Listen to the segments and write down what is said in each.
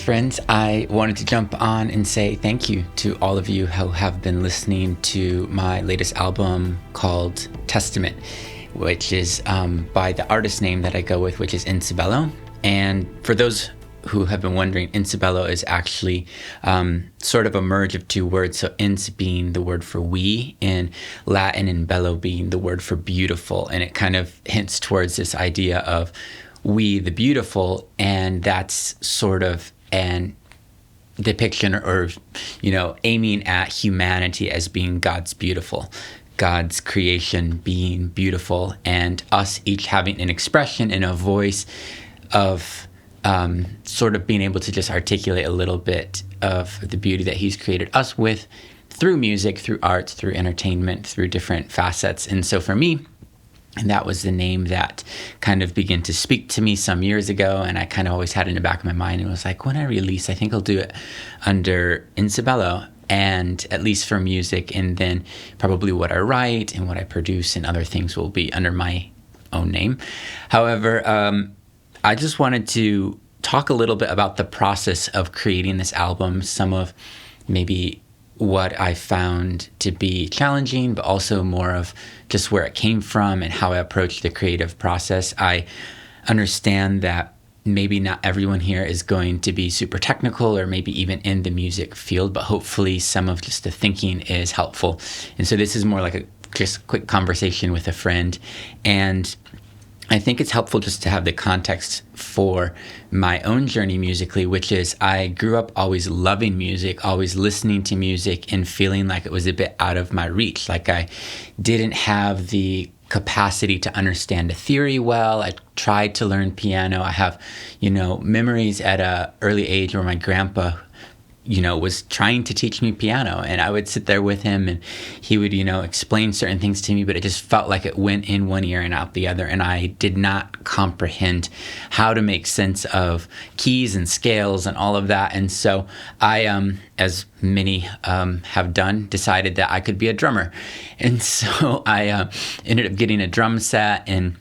friends. I wanted to jump on and say thank you to all of you who have been listening to my latest album called Testament, which is by the artist name that I go with, which is Ensbello. And for those who have been wondering, Ensbello is actually sort of a merge of two words. So ens being the word for we in Latin and bello being the word for beautiful. And it kind of hints towards this idea of we the beautiful, and that's sort of an depiction or aiming at humanity as being God's beautiful, God's creation being beautiful, and us each having an expression and a voice of sort of being able to just articulate a little bit of the beauty that he's created us with through music, through art, through entertainment, through different facets. And so for me, that was the name that kind of began to speak to me some years ago, and I kind of always had it in the back of my mind and was like, when I release, I think I'll do it under Ensbello, and at least for music, and then probably what I write and what I produce and other things will be under my own name. However, I just wanted to talk a little bit about the process of creating this album, some of maybe what I found to be challenging, but also more of just where it came from and how I approached the creative process. I understand that maybe not everyone here is going to be super technical or maybe even in the music field, but hopefully some of just the thinking is helpful. And so this is more like a just quick conversation with a friend. And I think it's helpful just to have the context for my own journey musically, which is I grew up always loving music, always listening to music and feeling like it was a bit out of my reach. Like I didn't have the capacity to understand a theory well. I tried to learn piano. I have, memories at an early age where my grandpa was trying to teach me piano, and I would sit there with him and he would, explain certain things to me, but it just felt like it went in one ear and out the other. And I did not comprehend how to make sense of keys and scales and all of that. And so I, as many have done, decided that I could be a drummer. And so I ended up getting a drum set and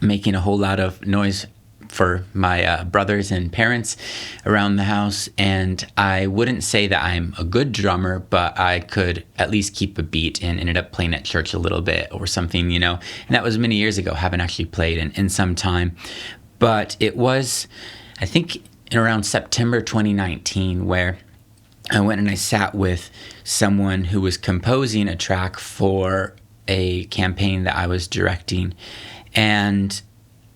making a whole lot of noise for my brothers and parents around the house. And I wouldn't say that I'm a good drummer, but I could at least keep a beat and ended up playing at church a little bit or something, and that was many years ago. Haven't actually played in some time, but it was, I think, in around September 2019 where I went and I sat with someone who was composing a track for a campaign that I was directing, and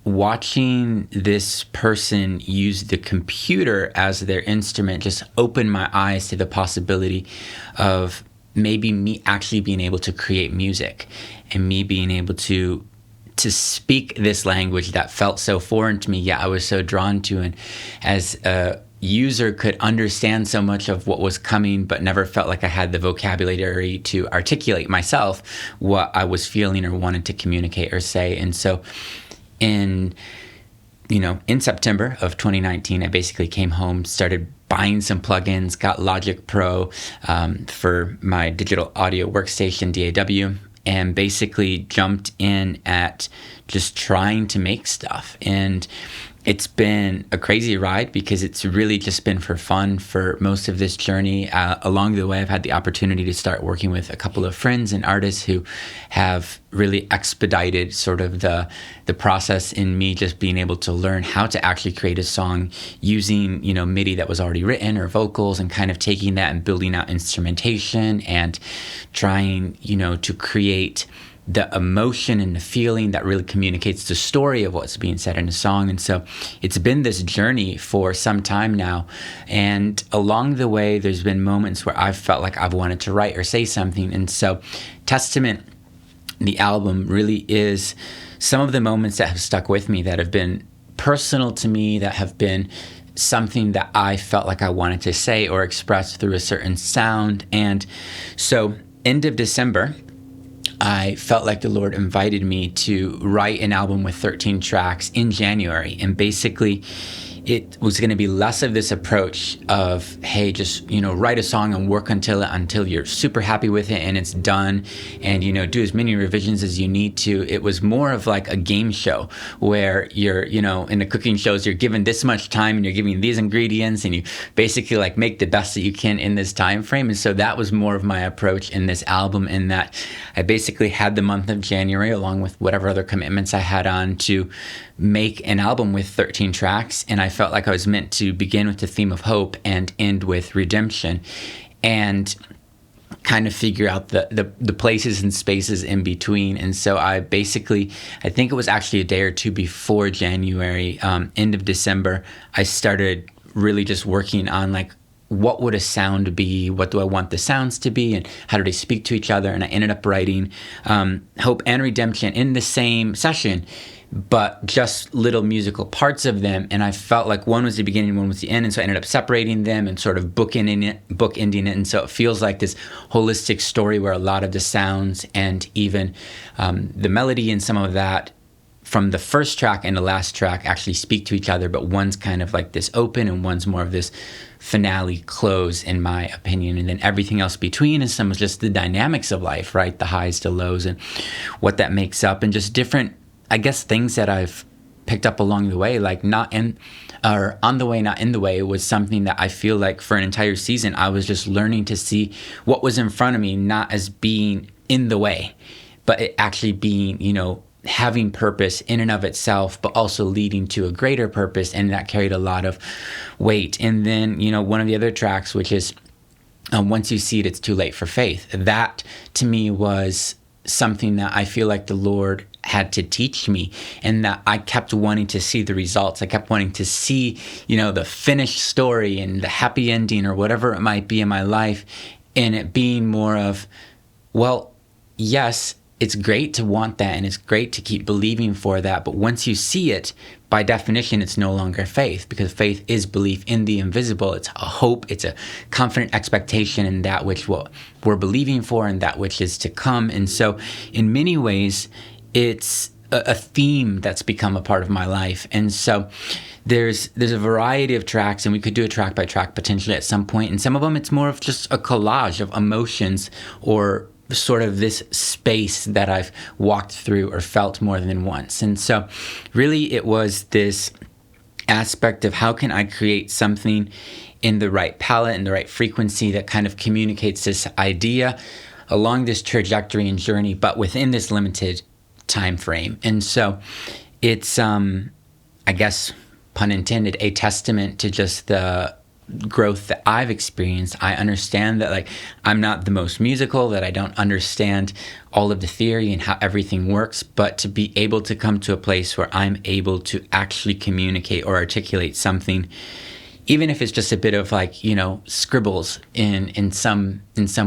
watching this person use the computer as their instrument just opened my eyes to the possibility of maybe me actually being able to create music and me being able to speak this language that felt so foreign to me, yet I was so drawn to, and as a user could understand so much of what was coming, but never felt like I had the vocabulary to articulate myself what I was feeling or wanted to communicate or say. And so in September of 2019, I basically came home, started buying some plugins, got Logic Pro for my digital audio workstation, DAW, and basically jumped in at just trying to make stuff. And it's been a crazy ride because it's really just been for fun for most of this journey. Along the way, I've had the opportunity to start working with a couple of friends and artists who have really expedited sort of the process in me just being able to learn how to actually create a song using, MIDI that was already written or vocals, and kind of taking that and building out instrumentation and trying, to create the emotion and the feeling that really communicates the story of what's being said in a song. And so it's been this journey for some time now. And along the way, there's been moments where I've felt like I've wanted to write or say something. And so Testament, the album, really is some of the moments that have stuck with me, that have been personal to me, that have been something that I felt like I wanted to say or express through a certain sound. And so end of December, I felt like the Lord invited me to write an album with 13 tracks in January. And basically it was going to be less of this approach of, hey, just, write a song and work until you're super happy with it and it's done, and, do as many revisions as you need to. It was more of like a game show where you're, in the cooking shows, you're given this much time and you're giving these ingredients and you basically like make the best that you can in this time frame. And so that was more of my approach in this album, in that I basically had the month of January, along with whatever other commitments I had on, to make an album with 13 tracks, and I felt like I was meant to begin with the theme of hope and end with redemption, and kind of figure out the places and spaces in between. And so I think it was actually a day or two before January, end of December, I started really just working on like, what would a sound be? What do I want the sounds to be? And how do they speak to each other? And I ended up writing Hope and Redemption in the same session, but just little musical parts of them. And I felt like one was the beginning, one was the end. And so I ended up separating them and sort of bookending it. And so it feels like this holistic story where a lot of the sounds and even the melody and some of that from the first track and the last track actually speak to each other, but one's kind of like this open and one's more of this finale close, in my opinion. And then everything else between is some of just the dynamics of life, right? The highs to lows and what that makes up, and just different, I guess, things that I've picked up along the way, like on the way, not in the way, was something that I feel like for an entire season, I was just learning to see what was in front of me, not as being in the way, but it actually being, having purpose in and of itself, but also leading to a greater purpose. And that carried a lot of weight. And then, one of the other tracks, which is Once You See It, It's Too Late for Faith. That to me was something that I feel like the Lord had to teach me, and that I kept wanting to see the results. I kept wanting to see, the finished story and the happy ending or whatever it might be in my life. And it being more of, well, yes, it's great to want that and it's great to keep believing for that. But once you see it, by definition, it's no longer faith, because faith is belief in the invisible. It's a hope. It's a confident expectation in that which we're believing for and that which is to come. And so in many ways, it's a theme that's become a part of my life. And so there's a variety of tracks, and we could do a track by track potentially at some point. And some of them, it's more of just a collage of emotions, or sort of this space that I've walked through or felt more than once. And so really it was this aspect of, how can I create something in the right palette and the right frequency that kind of communicates this idea along this trajectory and journey, but within this limited time frame. And so it's, I guess, pun intended, a testament to just the growth that I've experienced. I understand that, like, I'm not the most musical, that I don't understand all of the theory and how everything works, but to be able to come to a place where I'm able to actually communicate or articulate something, even if it's just a bit of like, scribbles in some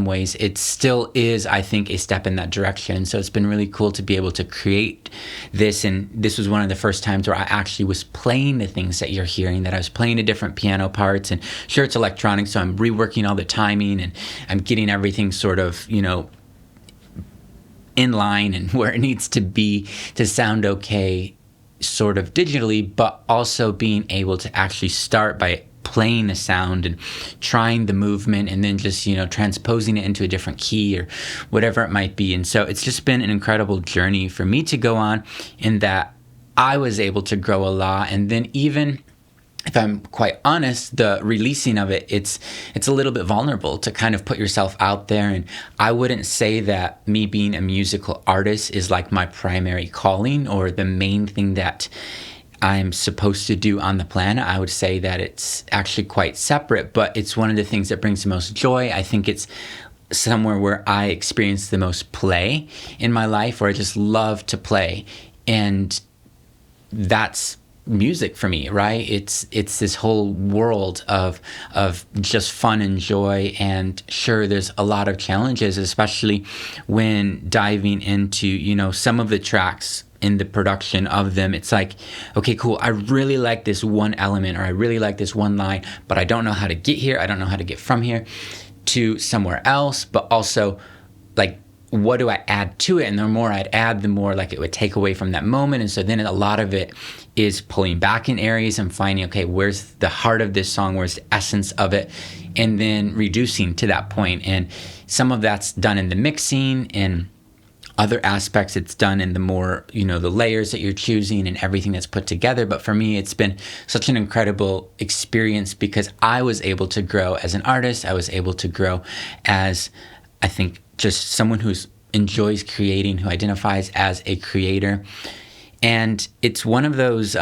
ways, it still is, I think, a step in that direction. So it's been really cool to be able to create this. And this was one of the first times where I actually was playing the things that you're hearing, that I was playing the different piano parts. And sure, it's electronic, so I'm reworking all the timing and I'm getting everything sort of, in line and where it needs to be to sound okay, sort of digitally, but also being able to actually start by playing the sound and trying the movement, and then just, transposing it into a different key or whatever it might be. And so it's just been an incredible journey for me to go on, in that I was able to grow a lot. And then, even if I'm quite honest, the releasing of it, it's a little bit vulnerable to kind of put yourself out there. And I wouldn't say that me being a musical artist is like my primary calling or the main thing that I'm supposed to do on the planet. I would say that it's actually quite separate, but it's one of the things that brings the most joy. I think it's somewhere where I experience the most play in my life, where I just love to play. And that's music for me, right? It's this whole world of just fun and joy. And sure, there's a lot of challenges, especially when diving into, some of the tracks in the production of them. It's like, okay, cool, I really like this one element, or I really like this one line, but I don't know how to get here. I don't know how to get from here to somewhere else. But also, like, what do I add to it? And the more I'd add, the more like it would take away from that moment. And so then a lot of it is pulling back in areas and finding, okay, where's the heart of this song, where's the essence of it, and then reducing to that point. And some of that's done in the mixing, and other aspects it's done in the more, the layers that you're choosing and everything that's put together. But for me, it's been such an incredible experience because I was able to grow as an artist. I was able to grow as, I think, just someone who enjoys creating, who identifies as a creator. And it's one of those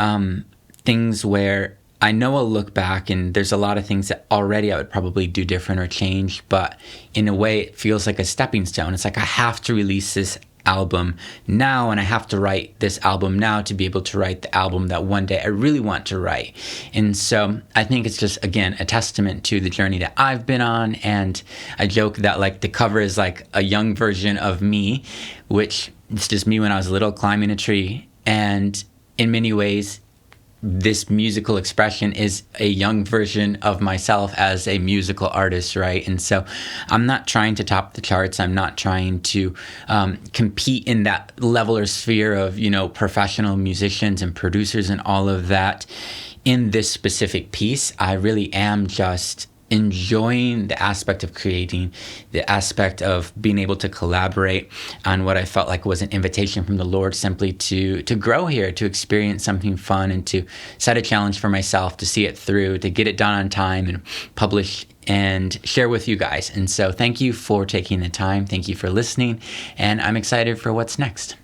things where I know I'll look back and there's a lot of things that already I would probably do different or change, but in a way it feels like a stepping stone. It's like I have to release this album now, and I have to write this album now to be able to write the album that one day I really want to write. And so I think it's just, again, a testament to the journey that I've been on. And I joke that like the cover is like a young version of me, which is just me when I was little climbing a tree. And in many ways, this musical expression is a young version of myself as a musical artist, right? And so I'm not trying to top the charts. I'm not trying to compete in that level or sphere of, professional musicians and producers and all of that in this specific piece. I really am just enjoying the aspect of creating, the aspect of being able to collaborate on what I felt like was an invitation from the Lord, simply to grow here, to experience something fun, and to set a challenge for myself, to see it through, to get it done on time and publish and share with you guys. And so thank you for taking the time. Thank you for listening. And I'm excited for what's next.